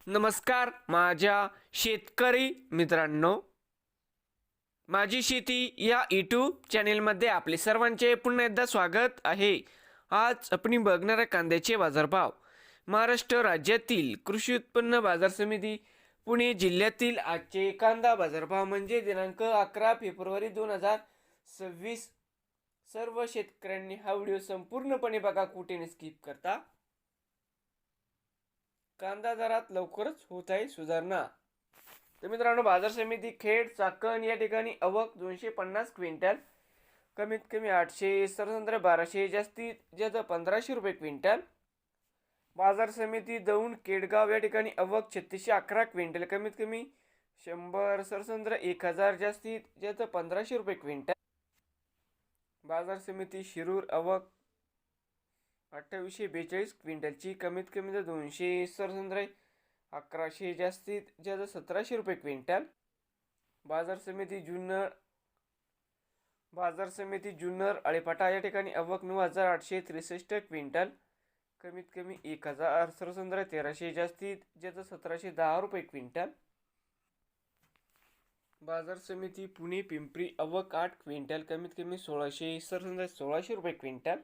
नमस्कार माझ्या शेतकरी मित्रांनो, माझी शेती या यूट्यूब चॅनेलमध्ये आपले सर्वांचे पुन्हा एकदा स्वागत आहे. आज आपण बघणार आहे कांद्याचे बाजारभाव. महाराष्ट्र राज्यातील कृषी उत्पन्न बाजार समिती पुणे जिल्ह्यातील आजचे कांदा बाजारभाव म्हणजे दिनांक 11 फेब्रुवारी 2026. सर्व शेतकऱ्यांनी हा व्हिडिओ संपूर्णपणे बघा, कुठे स्किप करता. कांदा दरात लवकरच होत आहे सुधारणा. तर मित्रांनो, बाजार समिती खेड चाकण या ठिकाणी आवक 250 क्विंटल, कमीत कमी 800, सर्वसाधारण 1200, जास्तीत जास्त 1500 रुपये क्विंटल. बाजार समिती दौंड केडगाव या ठिकाणी आवक 3611 क्विंटल, कमीत कमी 100, सर्वसाधारण 1000, जास्तीत जास्त 1500 रुपये क्विंटल. बाजार समिती शिरूर आवक 2842 क्विंटलची, कमीत कमी 200, सर्वसाधारण 1100, जास्तीत जास्त 1700 रुपये क्विंटल. बाजार समिती जुन्नर आळेफाटा या ठिकाणी आवक 9863 क्विंटल, कमीत कमी 1000, सर्वसाधारण 1300, जास्तीत जास्त 1710 रुपये क्विंटल. बाजार समिती पुणे पिंपरी आवक 8 क्विंटल, कमीत कमी 1600, सर्वसाधारण 1600 रुपये क्विंटल.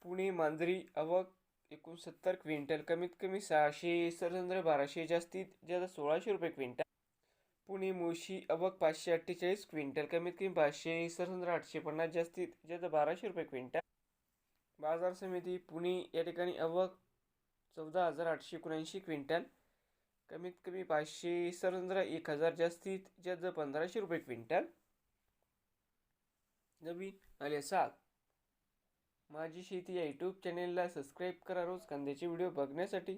पुणे मांजरी आवक 69 क्विंटल, कमीत कमी 600, सर्वसाधारण 1200, जास्तीत जास्त 1600 रुपये क्विंटल. पुणे मुळशी आवक 548 क्विंटल, कमीत कमी 500, सर्वसाधारण 850, जास्तीत जास्त 1200 रुपये क्विंटल. बाजार समिती पुणे या ठिकाणी आवक 14879 क्विंटल, कमीत कमी 500, सर्वसाधारण 1000, जास्तीत जास्त 1500 रुपये क्विंटल. नवीन आले असाल माझी शेती या यूट्यूब चॅनेलला सबस्क्राईब करा रोज कांद्याचे व्हिडिओ बघण्यासाठी.